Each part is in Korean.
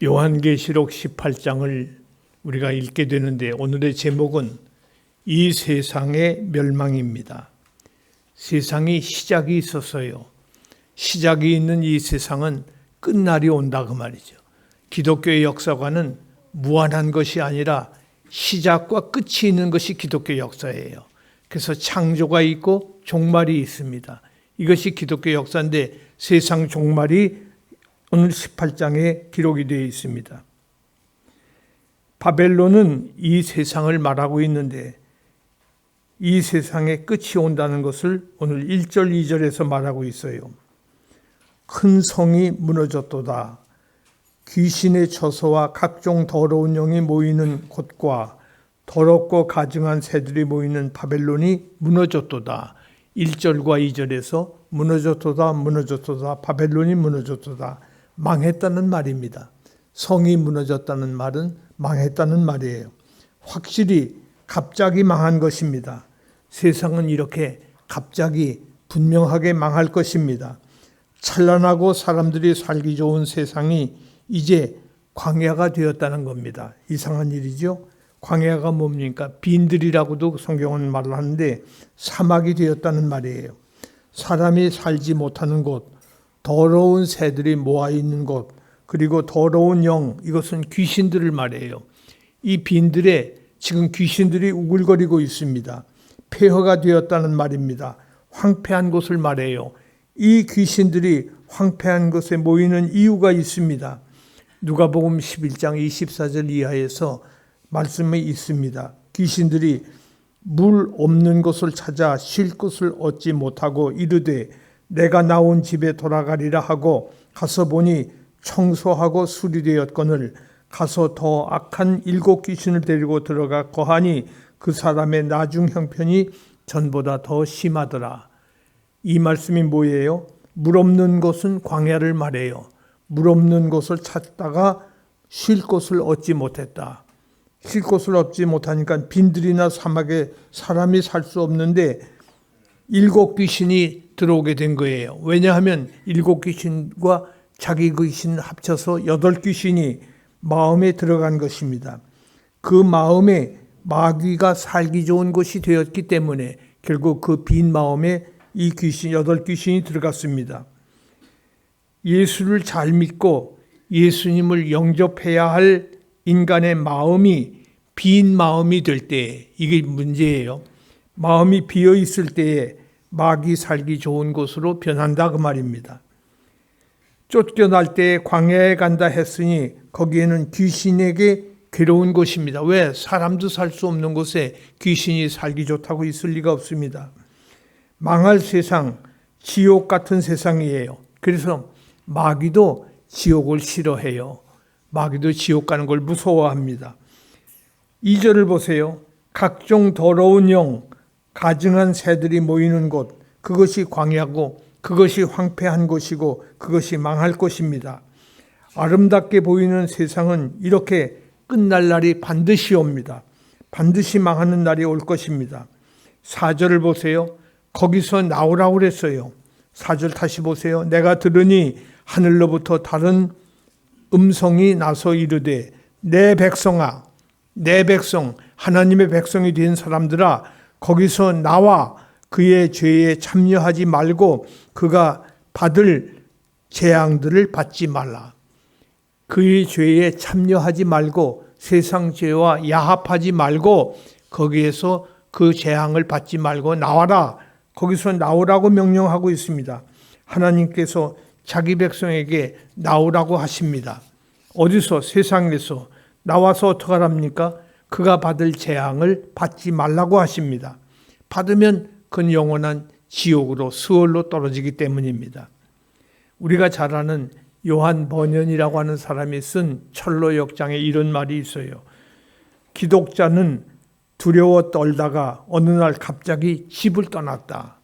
요한계시록 18장을 우리가 읽게 되는데 오늘의 제목은 이 세상의 멸망입니다. 세상이 시작이 있었어요. 시작이 있는 이 세상은 끝날이 온다 그 말이죠. 기독교의 역사관은 무한한 것이 아니라 시작과 끝이 있는 것이 기독교 역사예요. 그래서 창조가 있고 종말이 있습니다. 이것이 기독교 역사인데 세상 종말이 오늘 18장에 기록이 되어 있습니다. 바벨론은 이 세상을 말하고 있는데 이 세상의 끝이 온다는 것을 오늘 1절, 2절에서 말하고 있어요. 큰 성이 무너졌도다. 귀신의 처소와 각종 더러운 영이 모이는 곳과 더럽고 가증한 새들이 모이는 바벨론이 무너졌도다. 1절과 2절에서 무너졌도다, 무너졌도다, 바벨론이 무너졌도다. 망했다는 말입니다. 성이 무너졌다는 말은 망했다는 말이에요. 확실히 갑자기 망한 것입니다. 세상은 이렇게 갑자기 분명하게 망할 것입니다. 찬란하고 사람들이 살기 좋은 세상이 이제 광야가 되었다는 겁니다. 이상한 일이죠. 광야가 뭡니까? 빈들이라고도 성경은 말을 하는데 사막이 되었다는 말이에요. 사람이 살지 못하는 곳, 더러운 새들이 모아있는 곳, 그리고 더러운 영, 이것은 귀신들을 말해요. 이 빈들에 지금 귀신들이 우글거리고 있습니다. 폐허가 되었다는 말입니다. 황폐한 곳을 말해요. 이 귀신들이 황폐한 곳에 모이는 이유가 있습니다. 누가복음 11장 24절 이하에서 말씀이 있습니다. 귀신들이 물 없는 곳을 찾아 쉴 곳을 얻지 못하고 이르되 내가 나온 집에 돌아가리라 하고 가서 보니 청소하고 수리되었거늘 가서 더 악한 7 귀신을 데리고 들어가 거하니 그 사람의 나중 형편이 전보다 더 심하더라. 이 말씀이 뭐예요? 물 없는 곳은 광야를 말해요. 물 없는 곳을 찾다가 쉴 곳을 얻지 못했다. 쉴 곳을 얻지 못하니까 빈들이나 사막에 사람이 살 수 없는데 7 귀신이 들어오게 된 거예요. 왜냐하면 7 귀신과 자기 귀신 합쳐서 8 귀신이 마음에 들어간 것입니다. 그 마음에 마귀가 살기 좋은 곳이 되었기 때문에 결국 그 빈 마음에 이 귀신, 8 귀신이 들어갔습니다. 예수를 잘 믿고 예수님을 영접해야 할 인간의 마음이 빈 마음이 될 때, 이게 문제예요. 마음이 비어 있을 때에 마귀 살기 좋은 곳으로 변한다 그 말입니다. 쫓겨날 때 광야에 간다 했으니 거기에는 귀신에게 괴로운 곳입니다. 왜? 사람도 살 수 없는 곳에 귀신이 살기 좋다고 있을 리가 없습니다. 망할 세상, 지옥 같은 세상이에요. 그래서 마귀도 지옥을 싫어해요. 마귀도 지옥 가는 걸 무서워합니다. 2절을 보세요. 각종 더러운 영, 가증한 새들이 모이는 곳, 그것이 광야고 그것이 황폐한 곳이고 그것이 망할 곳입니다. 아름답게 보이는 세상은 이렇게 끝날 날이 반드시 옵니다. 반드시 망하는 날이 올 것입니다. 4절을 보세요. 거기서 나오라고 그랬어요. 4절 다시 보세요. 내가 들으니 하늘로부터 다른 음성이 나서 이르되 내 백성아, 내 백성, 하나님의 백성이 된 사람들아, 거기서 나와 그의 죄에 참여하지 말고 그가 받을 재앙들을 받지 말라. 그의 죄에 참여하지 말고 세상 죄와 야합하지 말고 거기에서 그 재앙을 받지 말고 나와라. 거기서 나오라고 명령하고 있습니다. 하나님께서 자기 백성에게 나오라고 하십니다. 어디서? 세상에서 나와서 어떻게 하랍니까? 그가 받을 재앙을 받지 말라고 하십니다. 받으면 그는 영원한 지옥으로 수월로 떨어지기 때문입니다. 우리가 잘 아는 요한 번연이라고 하는 사람이 쓴 철로 역장에 이런 말이 있어요. 기독자는 두려워 떨다가 어느 날 갑자기 집을 떠났다.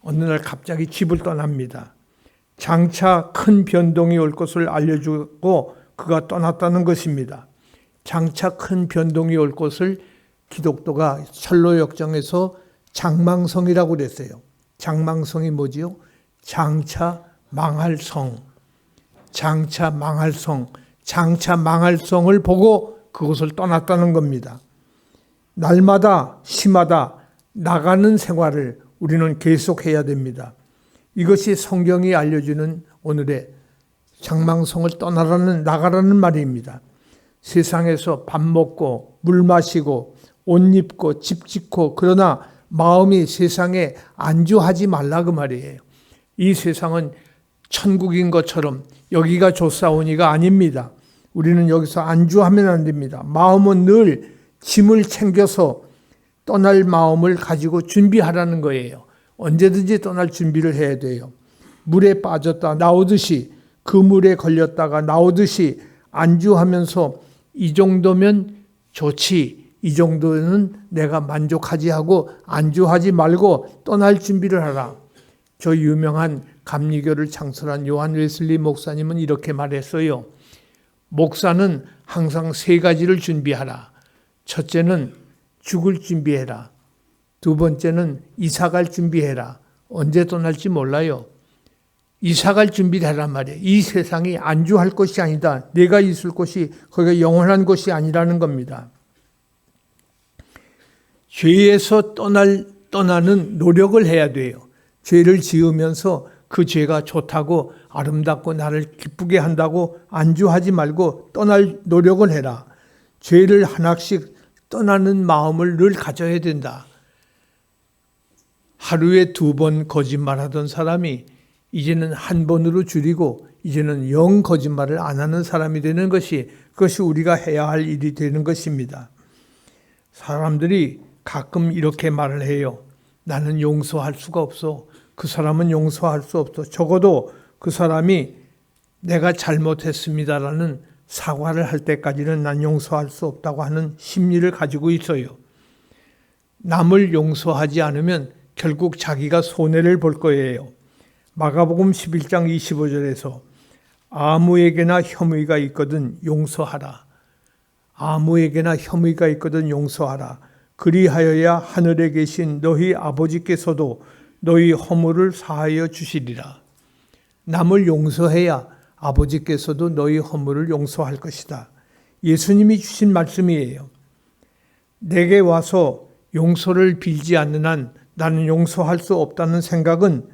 어느 날 갑자기 집을 떠납니다. 장차 큰 변동이 올 것을 알려주고 그가 떠났다는 것입니다. 장차 큰 변동이 올 것을 기독도가 철로 역정에서 장망성이라고 그랬어요. 장망성이 뭐지요? 장차 망할 성. 장차 망할 성. 장차 망할 성을 보고 그곳을 떠났다는 겁니다. 날마다 시마다 나가는 생활을 우리는 계속해야 됩니다. 이것이 성경이 알려주는 오늘의 장망성을 나가라는 말입니다. 세상에서 밥 먹고 물 마시고 옷 입고 집 짓고 그러나 마음이 세상에 안주하지 말라 그 말이에요. 이 세상은 천국인 것처럼 여기가 좋사오니가 아닙니다. 우리는 여기서 안주하면 안 됩니다. 마음은 늘 짐을 챙겨서 떠날 마음을 가지고 준비하라는 거예요. 언제든지 떠날 준비를 해야 돼요. 물에 빠졌다 나오듯이 그 물에 걸렸다가 나오듯이 안주하면서 이 정도면 좋지, 이 정도는 내가 만족하지 하고 안주하지 말고 떠날 준비를 하라. 저 유명한 감리교를 창설한 요한 웨슬리 목사님은 이렇게 말했어요. 목사는 항상 세 가지를 준비하라. 첫째는 죽을 준비해라. 두 번째는 이사갈 준비해라. 언제 떠날지 몰라요. 이사갈 준비를 하란 말이에요. 이 세상이 안주할 것이 아니다. 내가 있을 곳이 거기가 영원한 곳이 아니라는 겁니다. 죄에서 떠나는 노력을 해야 돼요. 죄를 지으면서 그 죄가 좋다고 아름답고 나를 기쁘게 한다고 안주하지 말고 떠날 노력을 해라. 죄를 하나씩 떠나는 마음을 늘 가져야 된다. 하루에 2번 거짓말하던 사람이 이제는 1번으로 줄이고 이제는 영 거짓말을 안 하는 사람이 되는 그것이 우리가 해야 할 일이 되는 것입니다. 사람들이 가끔 이렇게 말을 해요. 나는 용서할 수가 없어. 그 사람은 용서할 수 없어. 적어도 그 사람이 내가 잘못했습니다라는 사과를 할 때까지는 난 용서할 수 없다고 하는 심리를 가지고 있어요. 남을 용서하지 않으면 결국 자기가 손해를 볼 거예요. 마가복음 11장 25절에서 아무에게나 혐의가 있거든 용서하라. 아무에게나 혐의가 있거든 용서하라. 그리하여야 하늘에 계신 너희 아버지께서도 너희 허물을 사하여 주시리라. 남을 용서해야 아버지께서도 너희 허물을 용서할 것이다. 예수님이 주신 말씀이에요. 내게 와서 용서를 빌지 않는 한 나는 용서할 수 없다는 생각은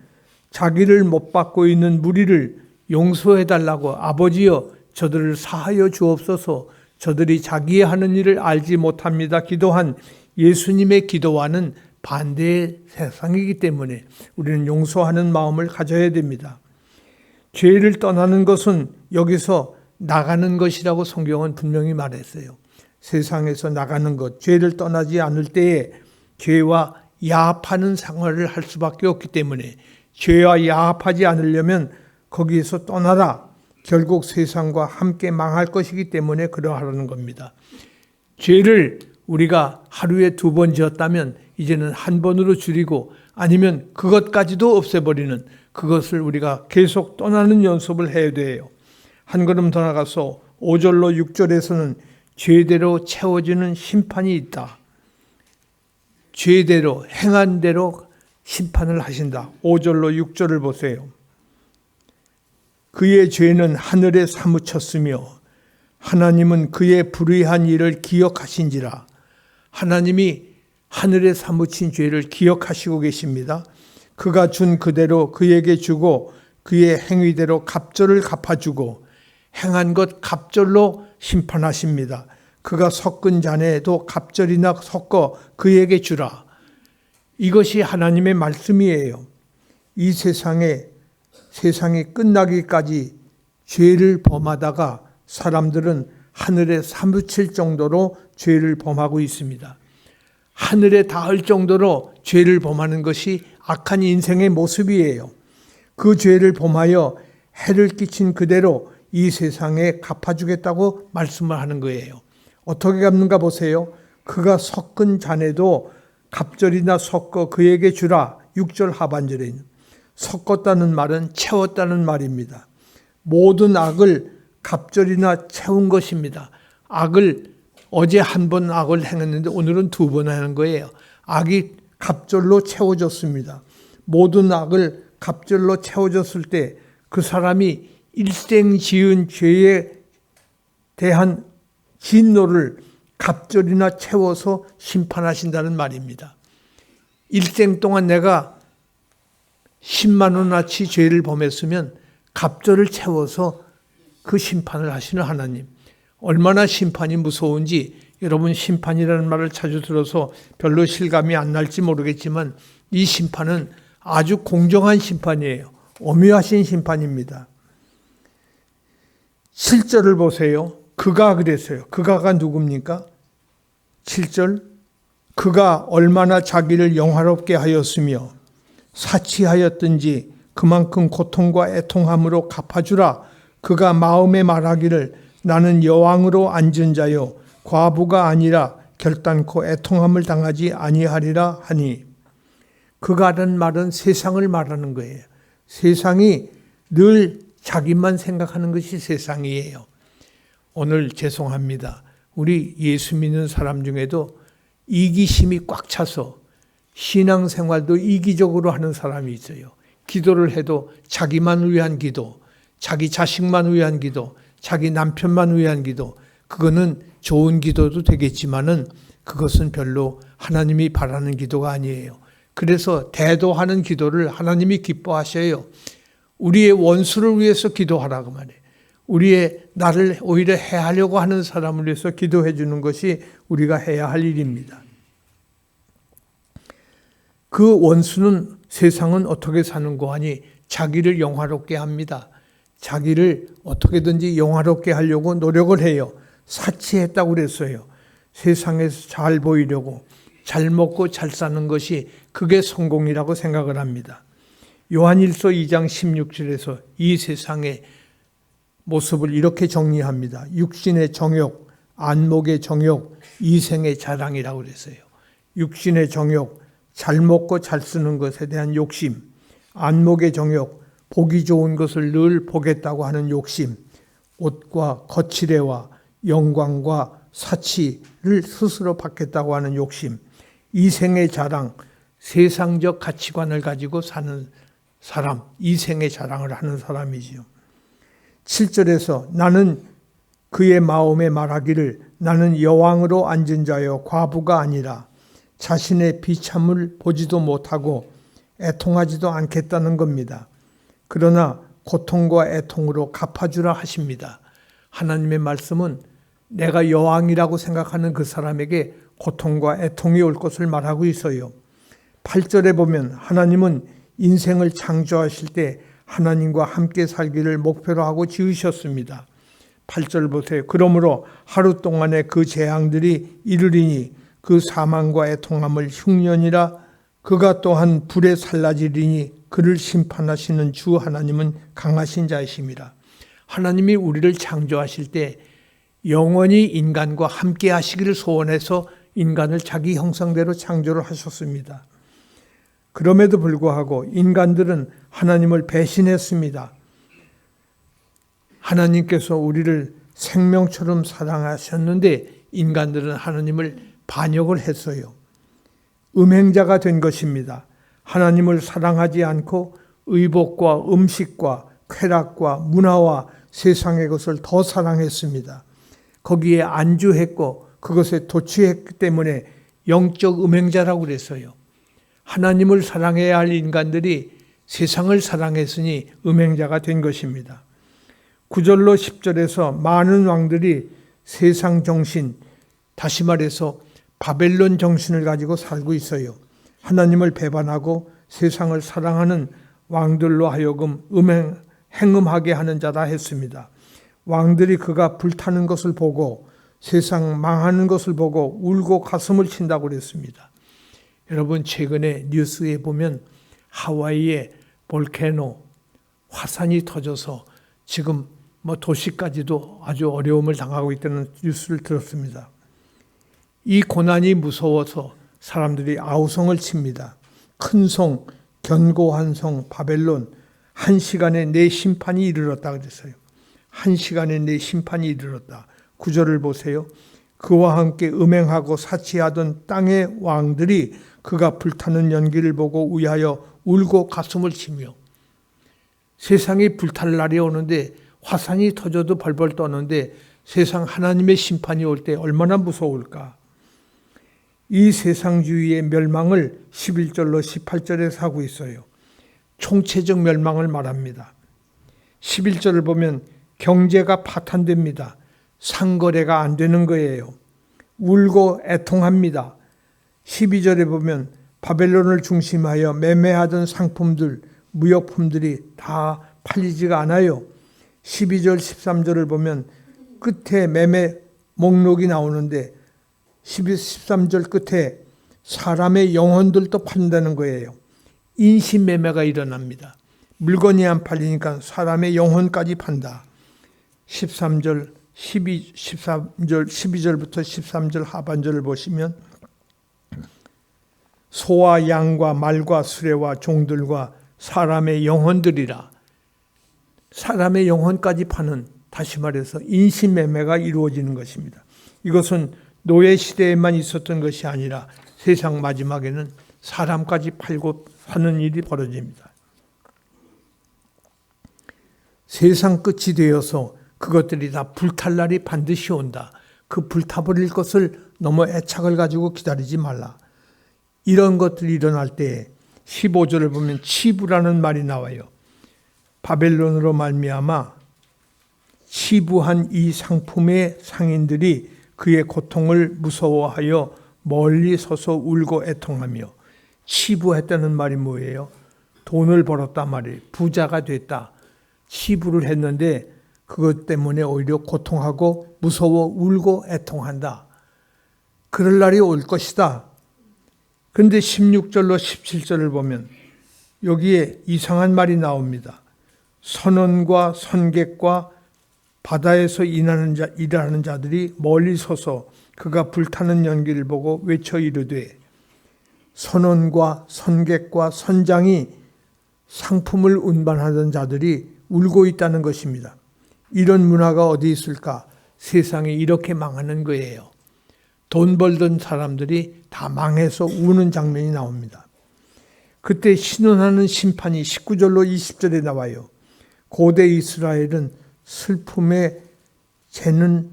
자기를 못 받고 있는 무리를 용서해달라고 아버지여 저들을 사하여 주옵소서 저들이 자기의 하는 일을 알지 못합니다. 기도한 예수님의 기도와는 반대의 세상이기 때문에 우리는 용서하는 마음을 가져야 됩니다. 죄를 떠나는 것은 여기서 나가는 것이라고 성경은 분명히 말했어요. 세상에서 나가는 것, 죄를 떠나지 않을 때에 죄와 야합하는 생활을 할 수밖에 없기 때문에 죄와 야합하지 않으려면 거기에서 떠나라. 결국 세상과 함께 망할 것이기 때문에 그러하라는 겁니다. 죄를 우리가 하루에 2번 지었다면 이제는 1번으로 줄이고 아니면 그것까지도 없애버리는 그것을 우리가 계속 떠나는 연습을 해야 돼요. 한 걸음 더 나가서 5절로 6절에서는 죄대로 채워지는 심판이 있다. 죄대로 행한 대로 심판을 하신다. 5절로 6절을 보세요. 그의 죄는 하늘에 사무쳤으며 하나님은 그의 불의한 일을 기억하신지라. 하나님이 하늘에 사무친 죄를 기억하시고 계십니다. 그가 준 그대로 그에게 주고 그의 행위대로 갑절을 갚아주고 행한 것 갑절로 심판하십니다. 그가 섞은 잔에도 갑절이나 섞어 그에게 주라. 이것이 하나님의 말씀이에요. 이 세상이 끝나기까지 죄를 범하다가 사람들은 하늘에 사무칠 정도로 죄를 범하고 있습니다. 하늘에 닿을 정도로 죄를 범하는 것이 악한 인생의 모습이에요. 그 죄를 범하여 해를 끼친 그대로 이 세상에 갚아주겠다고 말씀을 하는 거예요. 어떻게 갚는가 보세요. 그가 섞은 잔에도 갑절이나 섞어 그에게 주라. 6절 하반절에 있는 섞었다는 말은 채웠다는 말입니다. 모든 악을 갑절이나 채운 것입니다. 어제 1번 악을 행했는데 오늘은 2번 하는 거예요. 악이 갑절로 채워졌습니다. 모든 악을 갑절로 채워졌을 때 그 사람이 일생 지은 죄의 대한 진노를 갑절이나 채워서 심판하신다는 말입니다. 일생 동안 내가 10만 원어치 죄를 범했으면 갑절을 채워서 그 심판을 하시는 하나님. 얼마나 심판이 무서운지 여러분 심판이라는 말을 자주 들어서 별로 실감이 안 날지 모르겠지만 이 심판은 아주 공정한 심판이에요. 엄유하신 심판입니다. 7절을 보세요. 그가 그랬어요. 그가가 누굽니까? 7절 그가 얼마나 자기를 영화롭게 하였으며 사치하였든지 그만큼 고통과 애통함으로 갚아주라. 그가 마음에 말하기를 나는 여왕으로 앉은 자요 과부가 아니라 결단코 애통함을 당하지 아니하리라 하니. 그가라는 말은 세상을 말하는 거예요. 세상이 늘 자기만 생각하는 것이 세상이에요. 오늘 죄송합니다. 우리 예수 믿는 사람 중에도 이기심이 꽉 차서 신앙생활도 이기적으로 하는 사람이 있어요. 기도를 해도 자기만 위한 기도, 자기 자식만 위한 기도, 자기 남편만 위한 기도. 그거는 좋은 기도도 되겠지만은 그것은 별로 하나님이 바라는 기도가 아니에요. 그래서 대도하는 기도를 하나님이 기뻐하셔요. 우리의 원수를 위해서 기도하라고 말해요. 우리의 나를 오히려 해하려고 하는 사람을 위해서 기도해 주는 것이 우리가 해야 할 일입니다. 그 원수는 세상은 어떻게 사는고 하니 자기를 영화롭게 합니다. 자기를 어떻게든지 영화롭게 하려고 노력을 해요. 사치했다고 그랬어요. 세상에서 잘 보이려고 잘 먹고 잘 사는 것이 그게 성공이라고 생각을 합니다. 요한일서 2장 16절에서 이 세상의 모습을 이렇게 정리합니다. 육신의 정욕, 안목의 정욕, 이생의 자랑이라고 그랬어요. 육신의 정욕, 잘 먹고 잘 쓰는 것에 대한 욕심, 안목의 정욕, 보기 좋은 것을 늘 보겠다고 하는 욕심, 옷과 거칠애와 영광과 사치를 스스로 받겠다고 하는 욕심, 이생의 자랑, 세상적 가치관을 가지고 사는 사람, 이생의 자랑을 하는 사람이지요. 7절에서 나는 그의 마음에 말하기를 나는 여왕으로 앉은 자여 과부가 아니라 자신의 비참을 보지도 못하고 애통하지도 않겠다는 겁니다. 그러나 고통과 애통으로 갚아주라 하십니다. 하나님의 말씀은 내가 여왕이라고 생각하는 그 사람에게 고통과 애통이 올 것을 말하고 있어요. 8절에 보면 하나님은 인생을 창조하실 때 하나님과 함께 살기를 목표로 하고 지으셨습니다. 8절 보세요. 그러므로 하루 동안에 그 재앙들이 이르리니 그 사망과 애통함을 흉년이라 그가 또한 불에 살라지리니 그를 심판하시는 주 하나님은 강하신 자이심이라. 하나님이 우리를 창조하실 때 영원히 인간과 함께 하시기를 소원해서 인간을 자기 형상대로 창조를 하셨습니다. 그럼에도 불구하고 인간들은 하나님을 배신했습니다. 하나님께서 우리를 생명처럼 사랑하셨는데 인간들은 하나님을 반역을 했어요. 음행자가 된 것입니다. 하나님을 사랑하지 않고 의복과 음식과 쾌락과 문화와 세상의 것을 더 사랑했습니다. 거기에 안주했고 그것에 도취했기 때문에 영적 음행자라고 그랬어요. 하나님을 사랑해야 할 인간들이 세상을 사랑했으니 음행자가 된 것입니다. 9절로 10절에서 많은 왕들이 세상 정신, 다시 말해서 바벨론 정신을 가지고 살고 있어요. 하나님을 배반하고 세상을 사랑하는 왕들로 하여금 행음하게 하는 자다 했습니다. 왕들이 그가 불타는 것을 보고 세상 망하는 것을 보고 울고 가슴을 친다고 그랬습니다. 여러분 최근에 뉴스에 보면 하와이의 볼케노 화산이 터져서 지금 도시까지도 아주 어려움을 당하고 있다는 뉴스를 들었습니다. 이 고난이 무서워서 사람들이 아우성을 칩니다. 큰 성, 견고한 성 바벨론, 한 시간에 내 심판이 이르렀다 그랬어요. 한 시간에 내 심판이 이르렀다. 9절을 보세요. 그와 함께 음행하고 사치하던 땅의 왕들이 그가 불타는 연기를 보고 위하여 울고 가슴을 치며, 세상이 불탈 날이 오는데 화산이 터져도 벌벌 떠는데 세상 하나님의 심판이 올 때 얼마나 무서울까. 이 세상주의의 멸망을 11절로 18절에서 하고 있어요. 총체적 멸망을 말합니다. 11절을 보면 경제가 파탄됩니다. 상거래가 안 되는 거예요. 울고 애통합니다. 12절에 보면 바벨론을 중심하여 매매하던 상품들, 무역품들이 다 팔리지가 않아요. 12절, 13절을 보면 끝에 매매 목록이 나오는데 13절 끝에 사람의 영혼들도 판다는 거예요. 인신매매가 일어납니다. 물건이 안 팔리니까 사람의 영혼까지 판다. 13절, 12절부터 13절 하반절을 보시면 소와 양과 말과 수레와 종들과 사람의 영혼들이라. 사람의 영혼까지 파는, 다시 말해서 인신매매가 이루어지는 것입니다. 이것은 노예 시대에만 있었던 것이 아니라 세상 마지막에는 사람까지 팔고 사는 일이 벌어집니다. 세상 끝이 되어서 그것들이 다 불탈 날이 반드시 온다. 그 불타버릴 것을 너무 애착을 가지고 기다리지 말라. 이런 것들이 일어날 때 15절을 보면 치부라는 말이 나와요. 바벨론으로 말미암아 치부한 이 상품의 상인들이 그의 고통을 무서워하여 멀리 서서 울고 애통하며. 치부했다는 말이 뭐예요? 돈을 벌었단 말이에요. 부자가 됐다. 치부를 했는데 그것 때문에 오히려 고통하고 무서워 울고 애통한다. 그럴 날이 올 것이다. 그런데 16절로 17절을 보면 여기에 이상한 말이 나옵니다. 선원과 선객과 바다에서 일하는 자들이 멀리 서서 그가 불타는 연기를 보고 외쳐 이르되. 선원과 선객과 선장이 상품을 운반하던 자들이 울고 있다는 것입니다. 이런 문화가 어디 있을까? 세상에 이렇게 망하는 거예요. 돈 벌던 사람들이 다 망해서 우는 장면이 나옵니다. 그때 신원하는 심판이 19절로 20절에 나와요. 고대 이스라엘은 슬픔의 재는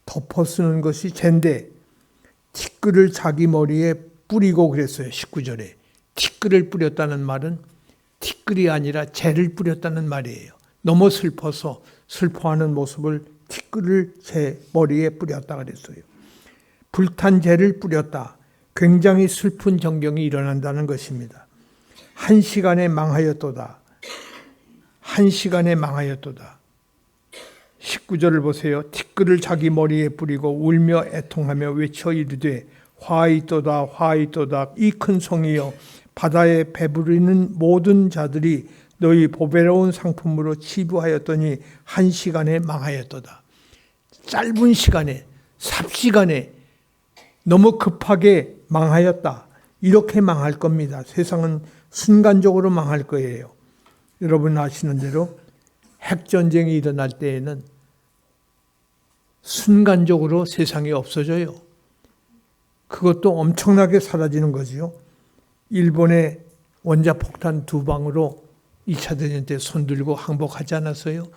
덮어 쓰는 것이 재인데 티끌을 자기 머리에 뿌리고 그랬어요. 19절에. 티끌을 뿌렸다는 말은 티끌이 아니라 재를 뿌렸다는 말이에요. 너무 슬퍼서 슬퍼하는 모습을 티끌을 제 머리에 뿌렸다 그랬어요. 불탄 재를 뿌렸다. 굉장히 슬픈 정경이 일어난다는 것입니다. 한 시간에 망하였도다. 한 시간에 망하였도다. 19절을 보세요. 티끌을 자기 머리에 뿌리고 울며 애통하며 외쳐 이르되 화이또다 화이또다 이 큰 성이여 바다에 배부르는 모든 자들이 너희 보배로운 상품으로 치부하였더니 한 시간에 망하였도다. 짧은 시간에 삽시간에 너무 급하게 망하였다. 이렇게 망할 겁니다. 세상은 순간적으로 망할 거예요. 여러분 아시는 대로 핵전쟁이 일어날 때에는 순간적으로 세상이 없어져요. 그것도 엄청나게 사라지는 거지요. 일본의 원자폭탄 2방으로 2차 대전 때 손들고 항복하지 않았어요?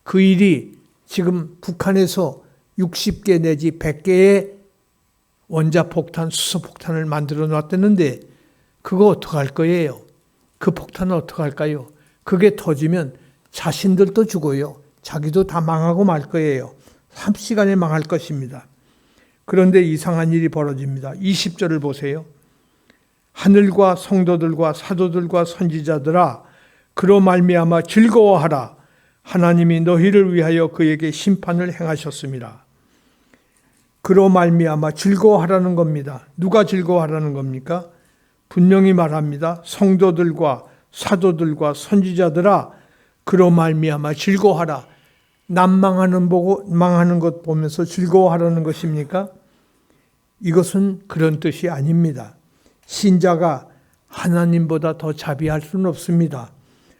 그 일이 지금 북한에서 60개 내지 100개의 원자폭탄, 수소폭탄을 만들어 놨다는데 그거 어떡할 거예요? 그 폭탄은 어떡할까요? 그게 터지면 자신들도 죽어요. 자기도 다 망하고 말 거예요. 3시간에 망할 것입니다. 그런데 이상한 일이 벌어집니다. 20절을 보세요. 하늘과 성도들과 사도들과 선지자들아 그로 말미암아 즐거워하라. 하나님이 너희를 위하여 그에게 심판을 행하셨습니다. 그로 말미암아 즐거워하라는 겁니다. 누가 즐거워하라는 겁니까? 분명히 말합니다. 성도들과 사도들과 선지자들아 그로 말미암아 즐거워하라. 남 망하는 것 보면서 즐거워하라는 것입니까? 이것은 그런 뜻이 아닙니다. 신자가 하나님보다 더 자비할 수는 없습니다.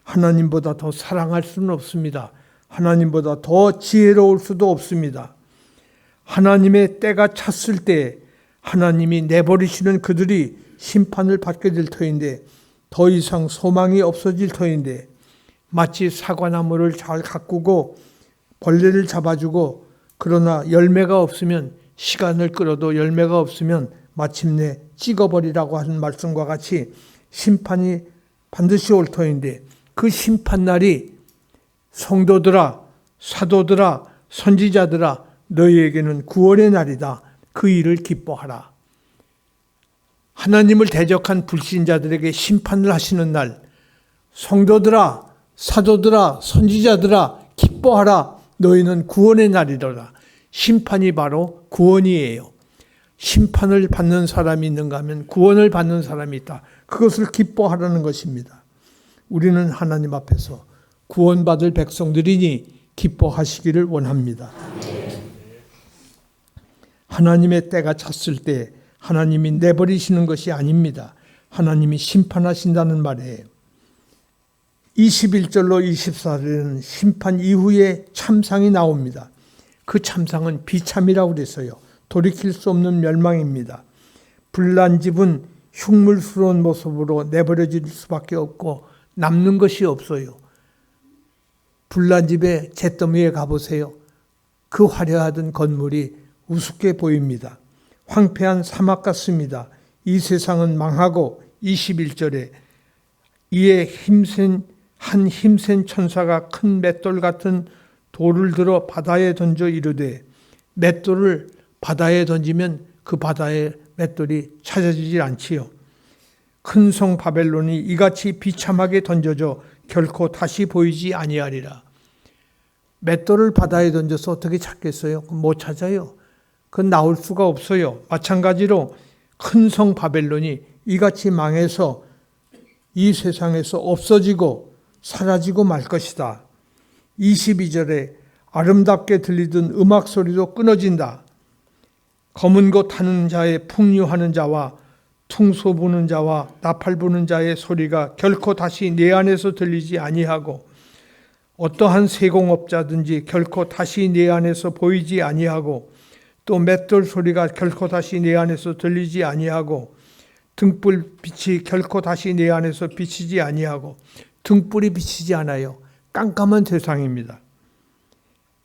하나님보다 더 사랑할 수는 없습니다. 하나님보다 더 지혜로울 수도 없습니다. 하나님의 때가 찼을 때 하나님이 내버리시는 그들이 심판을 받게 될 터인데 더 이상 소망이 없어질 터인데 마치 사과나무를 잘 가꾸고 벌레를 잡아주고 그러나 열매가 없으면, 시간을 끌어도 열매가 없으면 마침내 찍어버리라고 하는 말씀과 같이 심판이 반드시 올 터인데, 그 심판날이 성도들아, 사도들아, 선지자들아, 너희에게는 구원의 날이다. 그 일을 기뻐하라. 하나님을 대적한 불신자들에게 심판을 하시는 날, 성도들아, 사도들아, 선지자들아, 기뻐하라. 너희는 구원의 날이로다. 심판이 바로 구원이에요. 심판을 받는 사람이 있는가 하면 구원을 받는 사람이 있다. 그것을 기뻐하라는 것입니다. 우리는 하나님 앞에서 구원받을 백성들이니 기뻐하시기를 원합니다. 하나님의 때가 찼을 때 하나님이 내버리시는 것이 아닙니다. 하나님이 심판하신다는 말이에요. 21절로 24절에는 심판 이후에 참상이 나옵니다. 그 참상은 비참이라고 그랬어요. 돌이킬 수 없는 멸망입니다. 불난 집은 흉물스러운 모습으로 내버려질 수밖에 없고 남는 것이 없어요. 불난 집에 잿더미에 가보세요. 그 화려하던 건물이 우습게 보입니다. 황폐한 사막 같습니다. 이 세상은 망하고 21절에 이에 힘센 천사가 큰 맷돌 같은 돌을 들어 바다에 던져 이르되, 맷돌을 바다에 던지면 그 바다의 맷돌이 찾아지질 않지요. 큰 성 바벨론이 이같이 비참하게 던져져 결코 다시 보이지 아니하리라. 맷돌을 바다에 던져서 어떻게 찾겠어요? 못 찾아요. 그건 나올 수가 없어요. 마찬가지로 큰 성 바벨론이 이같이 망해서 이 세상에서 없어지고 사라지고 말 것이다. 22절에 아름답게 들리던 음악 소리도 끊어진다. 검은 것 타는 자의 풍류하는 자와 퉁소 부는 자와 나팔 부는 자의 소리가 결코 다시 내 안에서 들리지 아니하고, 어떠한 세공업자든지 결코 다시 내 안에서 보이지 아니하고, 또 맷돌 소리가 결코 다시 내 안에서 들리지 아니하고, 등불 빛이 결코 다시 내 안에서 비치지 아니하고. 등불이 비치지 않아요. 깜깜한 세상입니다.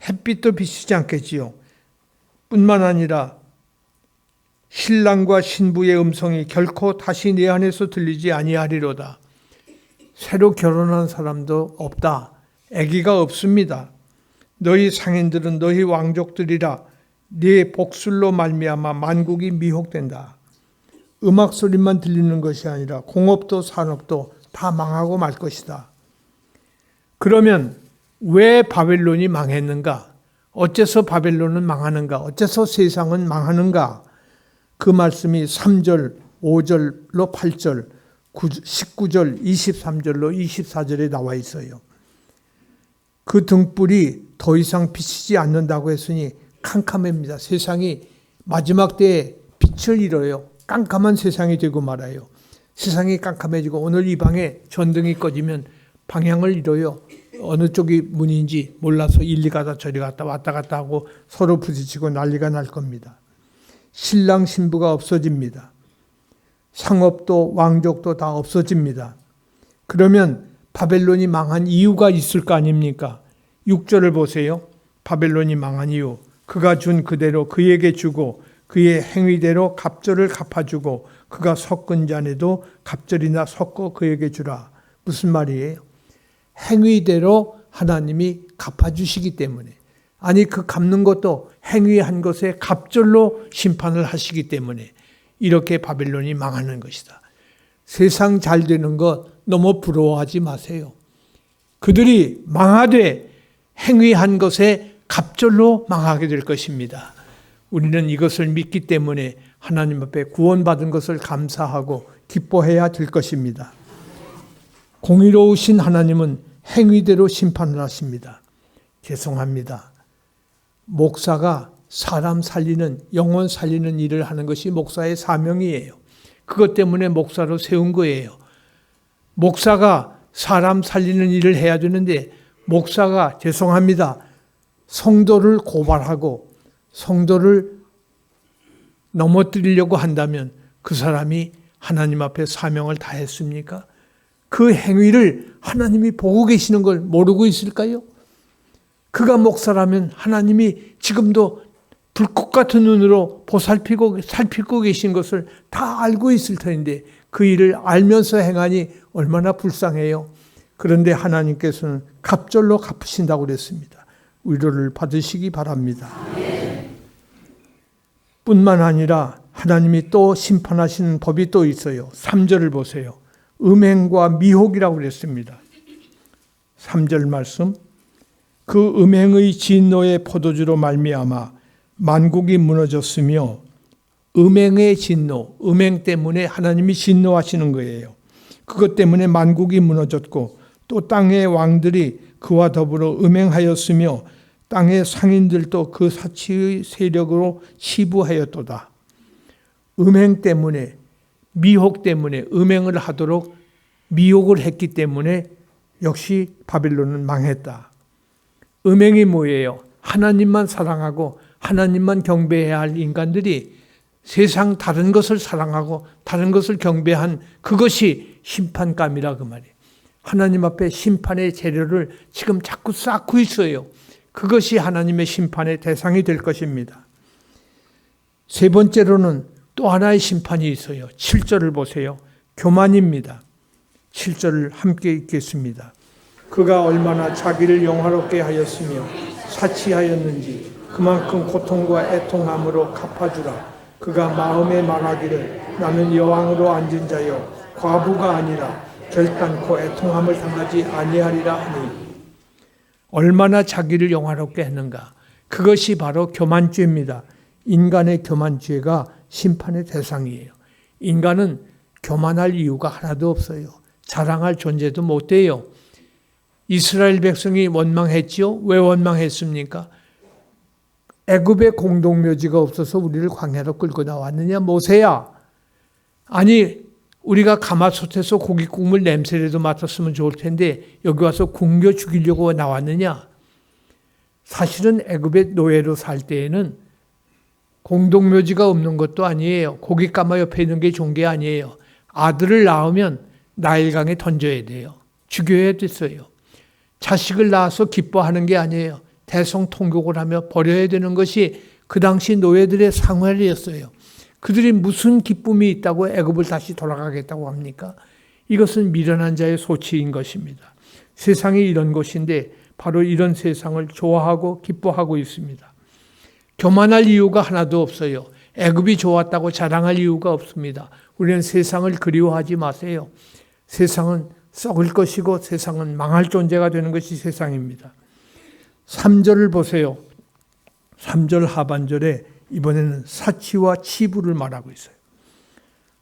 햇빛도 비치지 않겠지요. 뿐만 아니라 신랑과 신부의 음성이 결코 다시 내 안에서 들리지 아니하리로다. 새로 결혼한 사람도 없다. 아기가 없습니다. 너희 상인들은 너희 왕족들이라. 네 복술로 말미암아 만국이 미혹된다. 음악 소리만 들리는 것이 아니라 공업도 산업도 다 망하고 말 것이다. 그러면 왜 바벨론이 망했는가? 어째서 바벨론은 망하는가? 어째서 세상은 망하는가? 그 말씀이 3절, 5절로 8절, 19절, 23절로 24절에 나와 있어요. 그 등불이 더 이상 비치지 않는다고 했으니 캄캄합니다. 세상이 마지막 때에 빛을 잃어요. 깜깜한 세상이 되고 말아요. 세상이 깜깜해지고 오늘 이 방에 전등이 꺼지면 방향을 잃어요. 어느 쪽이 문인지 몰라서 일리 가다 저리 갔다 왔다 갔다 하고 서로 부딪히고 난리가 날 겁니다. 신랑 신부가 없어집니다. 상업도 왕족도 다 없어집니다. 그러면 바벨론이 망한 이유가 있을 거 아닙니까? 6절을 보세요. 바벨론이 망한 이유. 그가 준 그대로 그에게 주고 그의 행위대로 갑절을 갚아주고 그가 섞은 잔에도 갑절이나 섞어 그에게 주라. 무슨 말이에요? 행위대로 하나님이 갚아주시기 때문에, 아니 그 갚는 것도 행위한 것에 갑절로 심판을 하시기 때문에 이렇게 바벨론이 망하는 것이다. 세상 잘 되는 것 너무 부러워하지 마세요. 그들이 망하되 행위한 것에 갑절로 망하게 될 것입니다. 우리는 이것을 믿기 때문에 하나님 앞에 구원받은 것을 감사하고 기뻐해야 될 것입니다. 공의로우신 하나님은 행위대로 심판을 하십니다. 죄송합니다. 목사가 사람 살리는, 영혼 살리는 일을 하는 것이 목사의 사명이에요. 그것 때문에 목사로 세운 거예요. 목사가 사람 살리는 일을 해야 되는데 목사가 죄송합니다. 성도를 고발하고 성도를 넘어뜨리려고 한다면 그 사람이 하나님 앞에 사명을 다했습니까? 그 행위를 하나님이 보고 계시는 걸 모르고 있을까요? 그가 목사라면 하나님이 지금도 불꽃 같은 눈으로 살피고 계신 것을 다 알고 있을 터인데 그 일을 알면서 행하니 얼마나 불쌍해요. 그런데 하나님께서는 갑절로 갚으신다고 그랬습니다. 위로를 받으시기 바랍니다. 뿐만 아니라 하나님이 또 심판하시는 법이 또 있어요. 3절을 보세요. 음행과 미혹이라고 그랬습니다. 3절 말씀. 그 음행의 진노의 포도주로 말미암아 만국이 무너졌으며, 음행의 진노, 음행 때문에 하나님이 진노하시는 거예요. 그것 때문에 만국이 무너졌고 또 땅의 왕들이 그와 더불어 음행하였으며 땅의 상인들도 그 사치의 세력으로 치부하였도다. 음행 때문에, 미혹 때문에 음행을 하도록 미혹을 했기 때문에 역시 바빌론은 망했다. 음행이 뭐예요? 하나님만 사랑하고 하나님만 경배해야 할 인간들이 세상 다른 것을 사랑하고 다른 것을 경배한 그것이 심판감이라 그 말이에요. 하나님 앞에 심판의 재료를 지금 자꾸 쌓고 있어요. 그것이 하나님의 심판의 대상이 될 것입니다. 세 번째로는 또 하나의 심판이 있어요. 7절을 보세요. 교만입니다. 7절을 함께 읽겠습니다. 그가 얼마나 자기를 영화롭게 하였으며 사치하였는지 그만큼 고통과 애통함으로 갚아주라. 그가 마음에 말하기를 나는 여왕으로 앉은 자요 과부가 아니라 결단코 애통함을 당하지 아니하리라 하니, 얼마나 자기를 영화롭게 했는가. 그것이 바로 교만죄입니다. 인간의 교만죄가 심판의 대상이에요. 인간은 교만할 이유가 하나도 없어요. 자랑할 존재도 못 돼요. 이스라엘 백성이 원망했지요? 왜 원망했습니까? 애굽에 공동묘지가 없어서 우리를 광야로 끌고 나왔느냐? 모세야. 아니 우리가 가마솥에서 고기 국물 냄새라도 맡았으면 좋을 텐데 여기 와서 굶겨 죽이려고 나왔느냐? 사실은 애굽의 노예로 살 때에는 공동묘지가 없는 것도 아니에요. 고깃가마 옆에 있는 게 좋은 게 아니에요. 아들을 낳으면 나일강에 던져야 돼요. 죽여야 됐어요. 자식을 낳아서 기뻐하는 게 아니에요. 대성통곡을 하며 버려야 되는 것이 그 당시 노예들의 생활이었어요. 그들이 무슨 기쁨이 있다고 애굽을 다시 돌아가겠다고 합니까? 이것은 미련한 자의 소치인 것입니다. 세상이 이런 것인데 바로 이런 세상을 좋아하고 기뻐하고 있습니다. 교만할 이유가 하나도 없어요. 애굽이 좋았다고 자랑할 이유가 없습니다. 우리는 세상을 그리워하지 마세요. 세상은 썩을 것이고 세상은 망할 존재가 되는 것이 세상입니다. 3절을 보세요. 3절 하반절에 이번에는 사치와 치부를 말하고 있어요.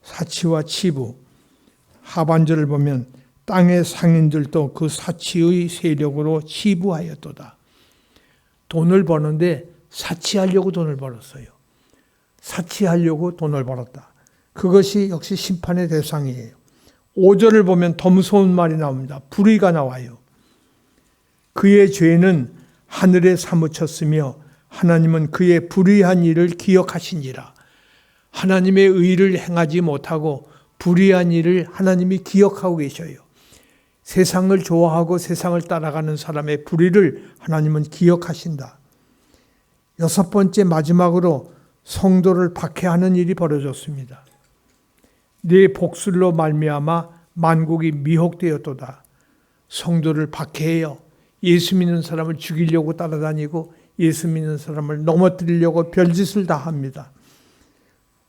사치와 치부. 하반절을 보면 땅의 상인들도 그 사치의 세력으로 치부하였도다. 돈을 버는데 사치하려고 돈을 벌었어요. 사치하려고 돈을 벌었다. 그것이 역시 심판의 대상이에요. 5절을 보면 더 무서운 말이 나옵니다. 불의가 나와요. 그의 죄는 하늘에 사무쳤으며 하나님은 그의 불의한 일을 기억하시니라. 하나님의 의를 행하지 못하고 불의한 일을 하나님이 기억하고 계셔요. 세상을 좋아하고 세상을 따라가는 사람의 불의를 하나님은 기억하신다. 6번째 마지막으로 성도를 박해하는 일이 벌어졌습니다. 네 복술로 말미암아 만국이 미혹되었도다. 성도를 박해해요. 예수 믿는 사람을 죽이려고 따라다니고 예수 믿는 사람을 넘어뜨리려고 별짓을 다 합니다.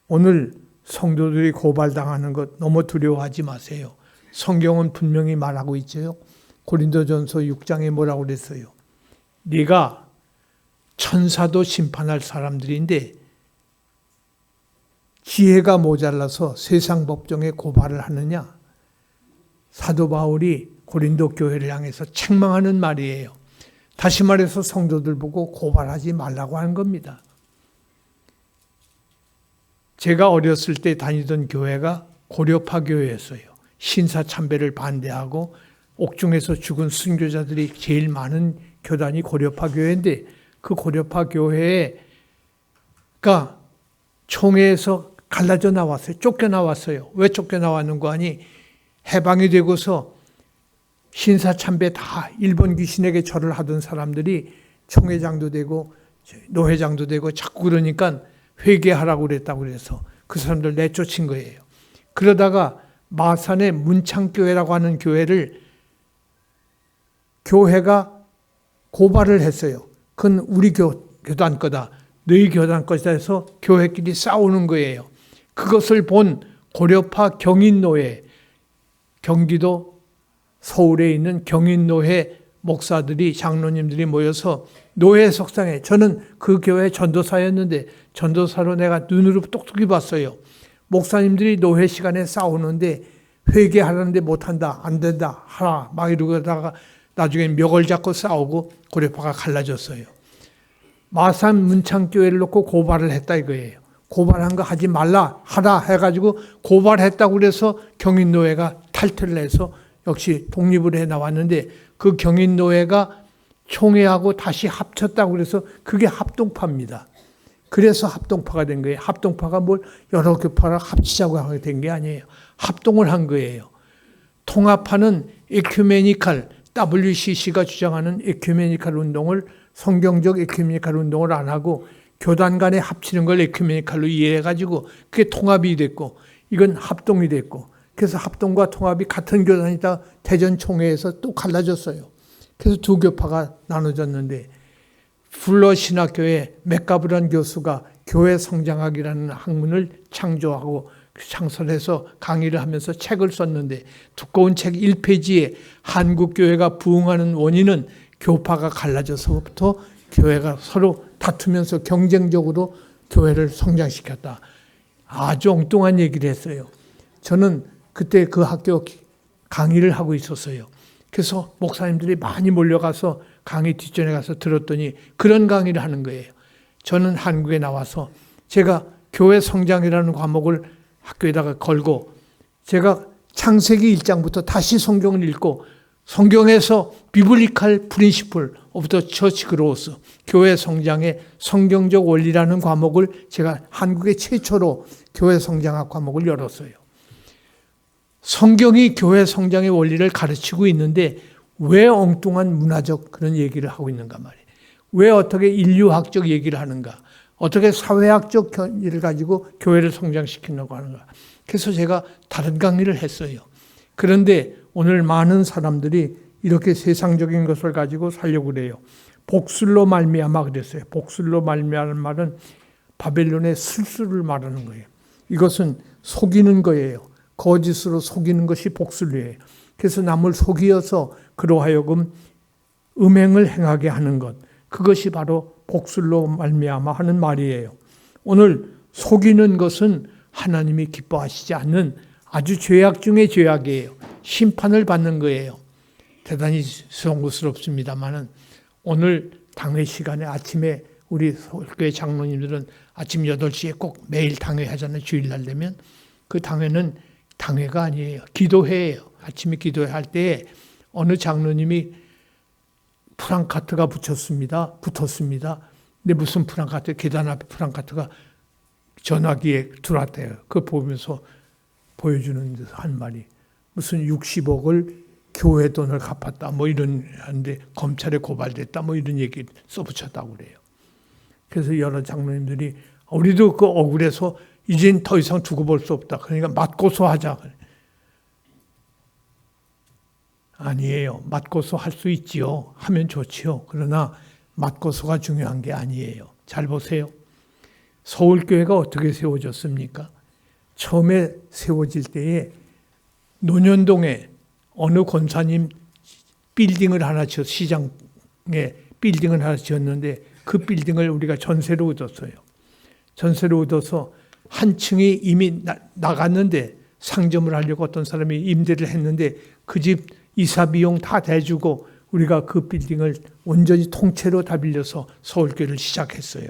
오늘 성도들이 고발당하는 것 너무 두려워하지 마세요. 성경은 분명히 말하고 있죠. 고린도전서 6장에 뭐라고 그랬어요? 네가 천사도 심판할 사람들인데 지혜가 모자라서 세상 법정에 고발을 하느냐? 사도 바울이 고린도 교회를 향해서 책망하는 말이에요. 다시 말해서 성도들 보고 고발하지 말라고 하는 겁니다. 제가 어렸을 때 다니던 교회가 고려파 교회였어요. 신사참배를 반대하고 옥중에서 죽은 순교자들이 제일 많은 교단이 고려파 교회인데 그 고려파 교회가 총회에서 갈라져 나왔어요. 쫓겨나왔어요. 왜 쫓겨나왔는가 하니 해방이 되고서 신사참배 다 일본 귀신에게 절을 하던 사람들이 총회장도 되고 노회장도 되고 자꾸 그러니까 회개하라고 그랬다고 그래서 그 사람들 내쫓은 거예요. 그러다가 마산의 문창교회라고 하는 교회를 교회가 고발을 했어요. 그건 우리 교단 거다. 너희 교단 것이다 해서 교회끼리 싸우는 거예요. 그것을 본 고려파 경인노회, 경기도 서울에 있는 경인노회 목사들이 장로님들이 모여서 노회 석상에, 저는 그 교회 전도사였는데 전도사로 내가 눈으로 똑똑히 봤어요. 목사님들이 노회 시간에 싸우는데 회개하려는데 못한다, 안 된다, 하라 막 이러다가 나중에 멱을 잡고 싸우고 고려파가 갈라졌어요. 마산 문창교회를 놓고 고발을 했다 이거예요. 고발한 거 하지 말라, 하라 해가지고 고발했다고 그래서 경인노회가 탈퇴를 해서 역시 독립을 해 나왔는데, 그 경인노회가 총회하고 다시 합쳤다고 그래서 그게 합동파입니다. 그래서 합동파가 된 거예요. 합동파가 뭘 여러 교파를 합치자고 하게 된 게 아니에요. 합동을 한 거예요. 통합하는 에큐메니칼, WCC가 주장하는 에큐메니칼 운동을, 성경적 에큐메니칼 운동을 안 하고 교단 간에 합치는 걸 에큐메니칼로 이해해가지고 그게 통합이 됐고, 이건 합동이 됐고, 그래서 합동과 통합이 같은 교단이다 대전 총회에서 또 갈라졌어요. 그래서 두 교파가 나눠졌는데, 풀러 신학교의 맥가브란 교수가 교회 성장학이라는 학문을 창조하고 창설해서 강의를 하면서 책을 썼는데, 두꺼운 책 1페이지에 한국교회가 부흥하는 원인은 교파가 갈라져서부터 교회가 서로 다투면서 경쟁적으로 교회를 성장시켰다. 아주 엉뚱한 얘기를 했어요. 저는 그때 그 학교 강의를 하고 있었어요. 그래서 목사님들이 많이 몰려가서 강의 뒷전에 가서 들었더니 그런 강의를 하는 거예요. 저는 한국에 나와서 제가 교회 성장이라는 과목을 학교에다가 걸고, 제가 창세기 1장부터 다시 성경을 읽고, 성경에서 비블리칼 프린시플 오브 더 처치 그로스, 교회 성장의 성경적 원리라는 과목을 제가 한국의 최초로 교회 성장학 과목을 열었어요. 성경이 교회 성장의 원리를 가르치고 있는데 왜 엉뚱한 문화적 그런 얘기를 하고 있는가 말이에요. 왜 어떻게 인류학적 얘기를 하는가, 어떻게 사회학적 견해를 가지고 교회를 성장시키려고 하는가. 그래서 제가 다른 강의를 했어요. 그런데 오늘 많은 사람들이 이렇게 세상적인 것을 가지고 살려고 그래요. 복술로 말미암아 그랬어요. 복술로 말미암은 말은 바벨론의 술수를 말하는 거예요. 이것은 속이는 거예요. 거짓으로 속이는 것이 복술이에요. 그래서 남을 속이어서 그로 하여금 음행을 행하게 하는 것, 그것이 바로 복술로 말미암아 하는 말이에요. 오늘 속이는 것은 하나님이 기뻐하시지 않는 아주 죄악 중의 죄악이에요. 심판을 받는 거예요. 대단히 송구스럽습니다만은 오늘 당회 시간에 아침에 우리 서울교회 장로님들은 아침 8시에 꼭 매일 당회 하잖아요. 주일날 되면. 그 당회는 당회가 아니에요. 기도회예요. 아침에 기도할 때 어느 장로님이 프랑카트가 붙었습니다. 근데 무슨 프랑카트, 계단 앞에 프랑카트가 전화기에 들어왔대요. 그거 보면서 보여주는 데서 한 말이 무슨 60억을 교회 돈을 갚았다 뭐 이런 하는데 검찰에 고발됐다 뭐 이런 얘기 써붙였다고 그래요. 그래서 여러 장로님들이 우리도 그 억울해서 이젠 더 이상 두고 볼 수 없다. 그러니까 맞고서 하자. 아니에요. 맞고서 할 수 있지요. 하면 좋지요. 그러나 맞고서가 중요한 게 아니에요. 잘 보세요. 서울교회가 어떻게 세워졌습니까? 처음에 세워질 때에 논현동에 어느 권사님 빌딩을 하나 지었어요. 시장에 빌딩을 하나 지었는데 그 빌딩을 우리가 전세로 얻었어요. 전세로 얻어서 한 층이 이미 나갔는데 상점을 하려고 어떤 사람이 임대를 했는데 그 집 이사 비용 다 대주고 우리가 그 빌딩을 온전히 통째로 다 빌려서 서울교회를 시작했어요.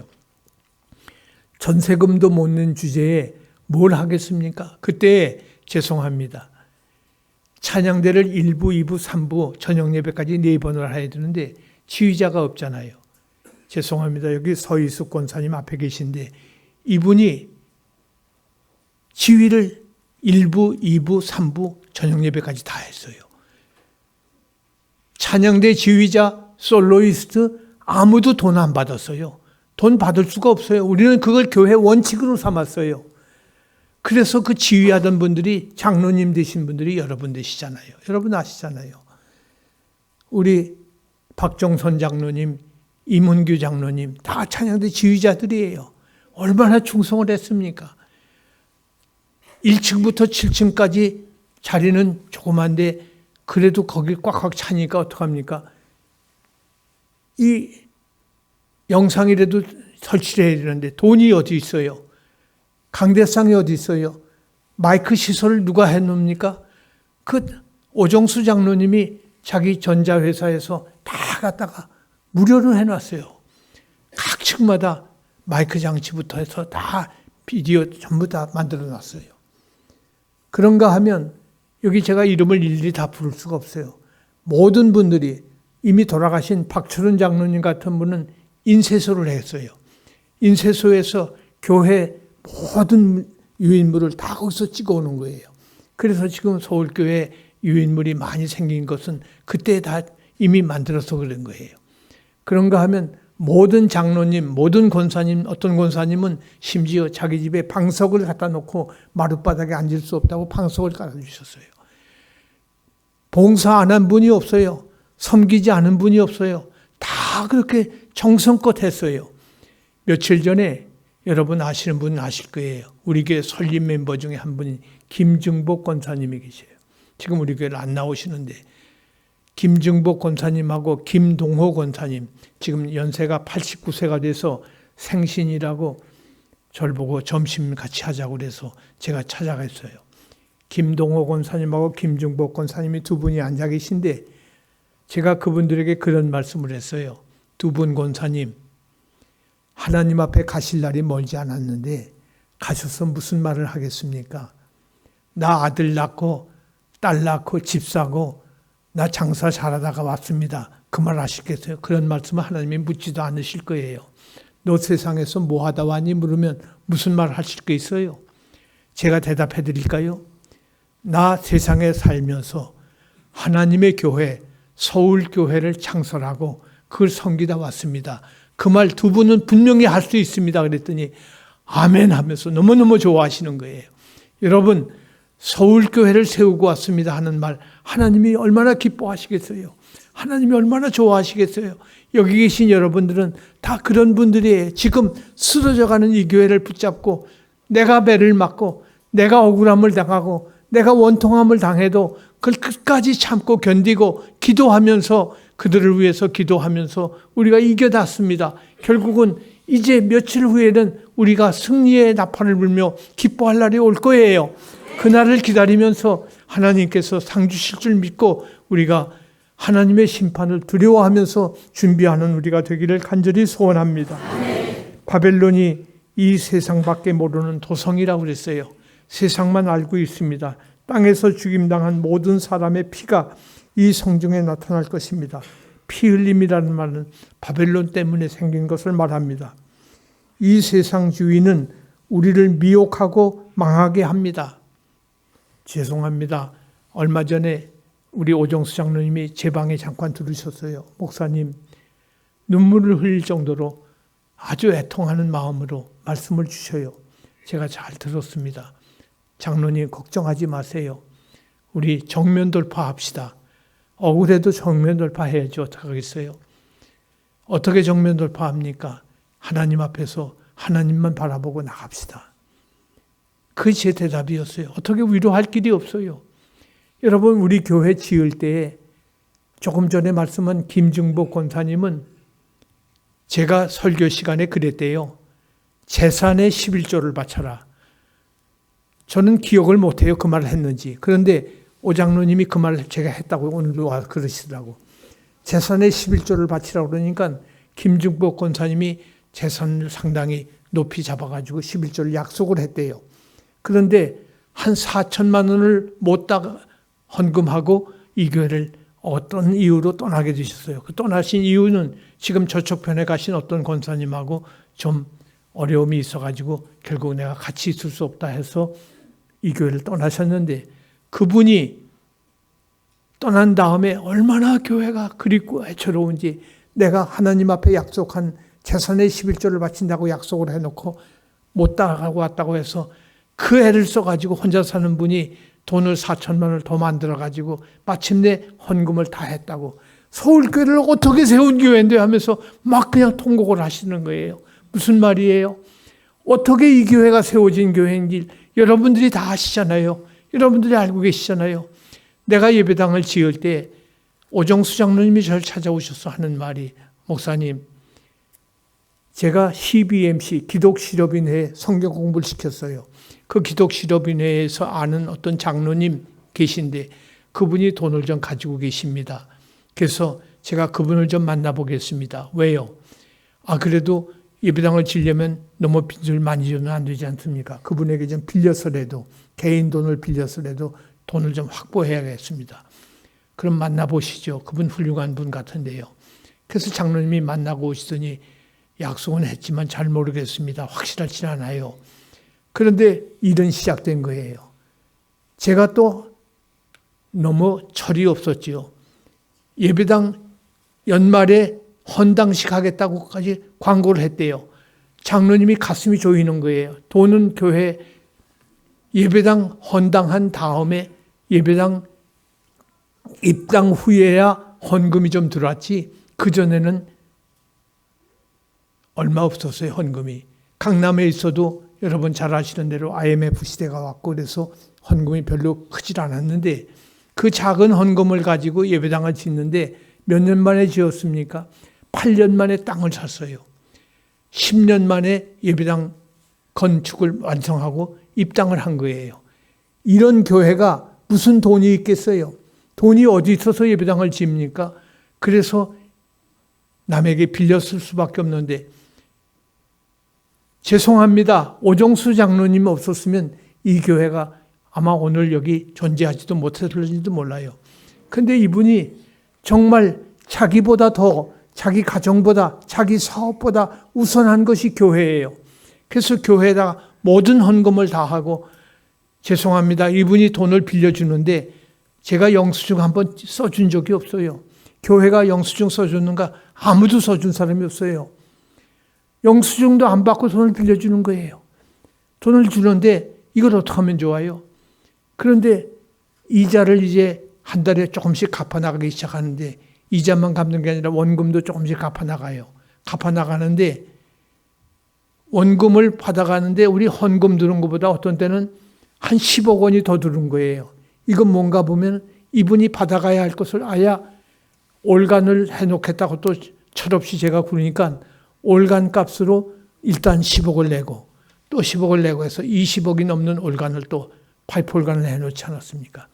전세금도 못 낸 주제에 뭘 하겠습니까? 그때 죄송합니다. 찬양대를 1부, 2부, 3부 저녁 예배까지 4번을 해야 되는데 지휘자가 없잖아요. 죄송합니다. 여기 서희숙 권사님 앞에 계신데 이분이 지휘를 1부, 2부, 3부 저녁 예배까지 다 했어요. 찬양대 지휘자, 솔로이스트 아무도 돈 안 받았어요. 돈 받을 수가 없어요. 우리는 그걸 교회 원칙으로 삼았어요. 그래서 그 지휘하던 분들이 장로님 되신 분들이 여러분 되시잖아요. 여러분 아시잖아요. 우리 박정선 장로님, 이문규 장로님 다 찬양대 지휘자들이에요. 얼마나 충성을 했습니까? 1층부터 7층까지 자리는 조그만데 그래도 거기 꽉꽉 차니까 어떡합니까? 이 영상이라도 설치를 해야 되는데 돈이 어디 있어요? 강대상이 어디 있어요? 마이크 시설을 누가 해놓습니까? 그 오정수 장로님이 자기 전자회사에서 다 갖다가 무료로 해놨어요. 각 층마다 마이크 장치부터 해서 다 비디오 전부 다 만들어놨어요. 그런가 하면 여기 제가 이름을 일일이 다 부를 수가 없어요. 모든 분들이 이미 돌아가신 박철은 장로님 같은 분은 인쇄소를 했어요. 인쇄소에서 교회 모든 유인물을 다 거기서 찍어오는 거예요. 그래서 지금 서울교회 유인물이 많이 생긴 것은 그때 다 이미 만들어서 그런 거예요. 그런가 하면 모든 장로님, 모든 권사님, 어떤 권사님은 심지어 자기 집에 방석을 갖다 놓고 마룻바닥에 앉을 수 없다고 방석을 깔아주셨어요. 봉사 안 한 분이 없어요. 섬기지 않은 분이 없어요. 다 그렇게 정성껏 했어요. 며칠 전에 여러분 아시는 분은 아실 거예요. 우리 교회 설립 멤버 중에 한 분이 김증복 권사님이 계세요. 지금 우리 교회를 안 나오시는데 김증복 권사님하고 김동호 권사님 지금 연세가 89세가 돼서 생신이라고 저를 보고 점심 같이 하자고 그래서 제가 찾아갔어요. 김동호 권사님하고 김증복 권사님이 두 분이 앉아 계신데 제가 그분들에게 그런 말씀을 했어요. 두 분 권사님, 하나님 앞에 가실 날이 멀지 않았는데 가셔서 무슨 말을 하겠습니까? 나 아들 낳고 딸 낳고 집 사고 나 장사 잘하다가 왔습니다. 그 말 아시겠어요? 그런 말씀을 하나님이 묻지도 않으실 거예요. 너 세상에서 뭐 하다 왔니? 물으면 무슨 말 하실 거 있어요? 제가 대답해 드릴까요? 나 세상에 살면서 하나님의 교회, 서울교회를 창설하고 그걸 섬기다 왔습니다. 그 말 두 분은 분명히 할 수 있습니다. 그랬더니 아멘 하면서 너무너무 좋아하시는 거예요. 여러분, 서울교회를 세우고 왔습니다 하는 말 하나님이 얼마나 기뻐하시겠어요? 하나님이 얼마나 좋아하시겠어요? 여기 계신 여러분들은 다 그런 분들이에요. 지금 쓰러져가는 이 교회를 붙잡고 내가 배를 맞고 내가 억울함을 당하고 내가 원통함을 당해도 그걸 끝까지 참고 견디고 기도하면서 그들을 위해서 기도하면서 우리가 이겨냈습니다. 결국은 이제 며칠 후에는 우리가 승리의 나팔을 불며 기뻐할 날이 올 거예요. 그날을 기다리면서 하나님께서 상 주실 줄 믿고 우리가 하나님의 심판을 두려워하면서 준비하는 우리가 되기를 간절히 소원합니다. 바벨론이 이 세상밖에 모르는 도성이라고 그랬어요. 세상만 알고 있습니다. 땅에서 죽임당한 모든 사람의 피가 이 성중에 나타날 것입니다. 피 흘림이라는 말은 바벨론 때문에 생긴 것을 말합니다. 이 세상 주인은 우리를 미혹하고 망하게 합니다. 죄송합니다. 얼마 전에 우리 오정수 장로님이 제 방에 잠깐 들으셨어요. 목사님, 눈물을 흘릴 정도로 아주 애통하는 마음으로 말씀을 주셔요. 제가 잘 들었습니다. 장로님 걱정하지 마세요. 우리 정면 돌파합시다. 억울해도 정면 돌파해야죠. 어떡하겠어요? 어떻게 정면 돌파합니까? 하나님 앞에서 하나님만 바라보고 나갑시다. 그게 제 대답이었어요. 어떻게 위로할 길이 없어요. 여러분, 우리 교회 지을 때에 조금 전에 말씀한 김증복 권사님은 제가 설교 시간에 그랬대요. 재산의 11조를 바쳐라. 저는 기억을 못해요. 그 말을 했는지. 그런데 오 장로님이 그 말을 제가 했다고 오늘도 와서 그러시더라고. 재산의 11조를 바치라고 그러니까 김증복 권사님이 재산을 상당히 높이 잡아가지고 11조를 약속을 했대요. 그런데 한 4천만 원을 못다가 헌금하고 이 교회를 어떤 이유로 떠나게 되셨어요. 그 떠나신 이유는 지금 저쪽편에 가신 어떤 권사님하고 좀 어려움이 있어가지고 결국 내가 같이 있을 수 없다 해서 이 교회를 떠나셨는데 그분이 떠난 다음에 얼마나 교회가 그립고 애처로운지 내가 하나님 앞에 약속한 재산의 11조를 바친다고 약속을 해놓고 못 따라가고 왔다고 해서 그 애를 써가지고 혼자 사는 분이 돈을 4천만 원을 더 만들어가지고 마침내 헌금을 다 했다고. 서울교회를 어떻게 세운 교회인데 하면서 막 그냥 통곡을 하시는 거예요. 무슨 말이에요? 어떻게 이 교회가 세워진 교회인지 여러분들이 다 아시잖아요. 여러분들이 알고 계시잖아요. 내가 예배당을 지을 때 오정수 장로님이 저를 찾아오셔서 하는 말이, 목사님, 제가 CBMC 기독실업인회에 성경 공부를 시켰어요. 그 기독실업인회에서 아는 어떤 장로님 계신데 그분이 돈을 좀 가지고 계십니다. 그래서 제가 그분을 좀 만나보겠습니다. 왜요? 그래도 예배당을 지려면 너무 빚을 많이 주면 안 되지 않습니까? 그분에게 좀 빌려서라도, 개인 돈을 빌려서라도 돈을 좀 확보해야겠습니다. 그럼 만나보시죠. 그분 훌륭한 분 같은데요. 그래서 장로님이 만나고 오시더니 약속은 했지만 잘 모르겠습니다. 확실하지 않아요. 그런데 일은 시작된 거예요. 제가 또 너무 철이 없었지요. 예배당 연말에 헌당식 하겠다고까지 광고를 했대요. 장로님이 가슴이 조이는 거예요. 돈은 교회 예배당 헌당한 다음에 예배당 입당 후에야 헌금이 좀 들어왔지, 그전에는 얼마 없었어요. 헌금이. 강남에 있어도 여러분 잘 아시는 대로 IMF 시대가 왔고 그래서 헌금이 별로 크질 않았는데, 그 작은 헌금을 가지고 예배당을 짓는데 몇 년 만에 지었습니까? 8년 만에 땅을 샀어요. 10년 만에 예배당 건축을 완성하고 입당을 한 거예요. 이런 교회가 무슨 돈이 있겠어요? 돈이 어디 있어서 예배당을 지입니까? 그래서 남에게 빌렸을 수밖에 없는데, 죄송합니다. 오정수 장로님 없었으면 이 교회가 아마 오늘 여기 존재하지도 못했을지도 몰라요. 근데 이분이 정말 자기보다 더, 자기 가정보다, 자기 사업보다 우선한 것이 교회예요. 그래서 교회에다가 모든 헌금을 다 하고, 죄송합니다. 이분이 돈을 빌려주는데 제가 영수증 한번 써준 적이 없어요. 교회가 영수증 써줬는가? 아무도 써준 사람이 없어요. 영수증도 안 받고 돈을 빌려주는 거예요. 돈을 주는데 이걸 어떻게 하면 좋아요? 그런데 이자를 이제 한 달에 조금씩 갚아나가기 시작하는데, 이자만 갚는 게 아니라 원금도 조금씩 갚아나가요. 갚아나가는데 원금을 받아가는데 우리 헌금 들은 것보다 어떤 때는 한 10억 원이 더 들은 거예요. 이건 뭔가 보면 이분이 받아가야 할 것을 아예 올간을 해놓겠다고 또 철없이 제가 그러니까 올간 값으로 일단 10억을 내고 또 10억을 내고 해서 20억이 넘는 올간을 또 파이프 올간을 해놓지 않았습니까?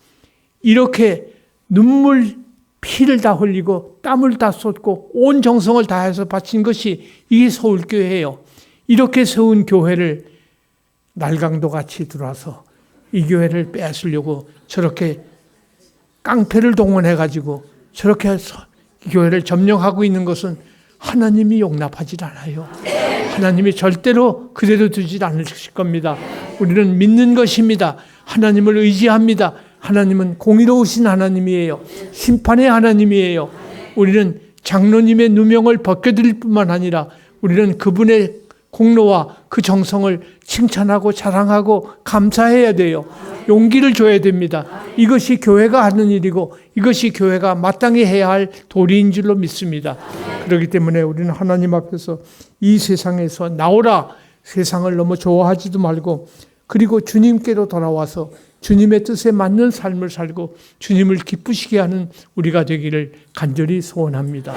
이렇게 눈물, 피를 다 흘리고 땀을 다 쏟고 온 정성을 다해서 바친 것이 이게 서울교회예요. 이렇게 세운 교회를 날강도 같이 들어와서 이 교회를 뺏으려고 저렇게 깡패를 동원해가지고 저렇게 해서 이 교회를 점령하고 있는 것은 하나님이 용납하지 않아요. 하나님이 절대로 그대로 두지 않으실 겁니다. 우리는 믿는 것입니다. 하나님을 의지합니다. 하나님은 공의로우신 하나님이에요. 심판의 하나님이에요. 우리는 장로님의 누명을 벗겨드릴 뿐만 아니라 우리는 그분의 공로와 그 정성을 칭찬하고 자랑하고 감사해야 돼요. 용기를 줘야 됩니다. 이것이 교회가 하는 일이고 이것이 교회가 마땅히 해야 할 도리인 줄로 믿습니다. 그렇기 때문에 우리는 하나님 앞에서 이 세상에서 나오라, 세상을 너무 좋아하지도 말고, 그리고 주님께로 돌아와서 주님의 뜻에 맞는 삶을 살고 주님을 기쁘시게 하는 우리가 되기를 간절히 소원합니다.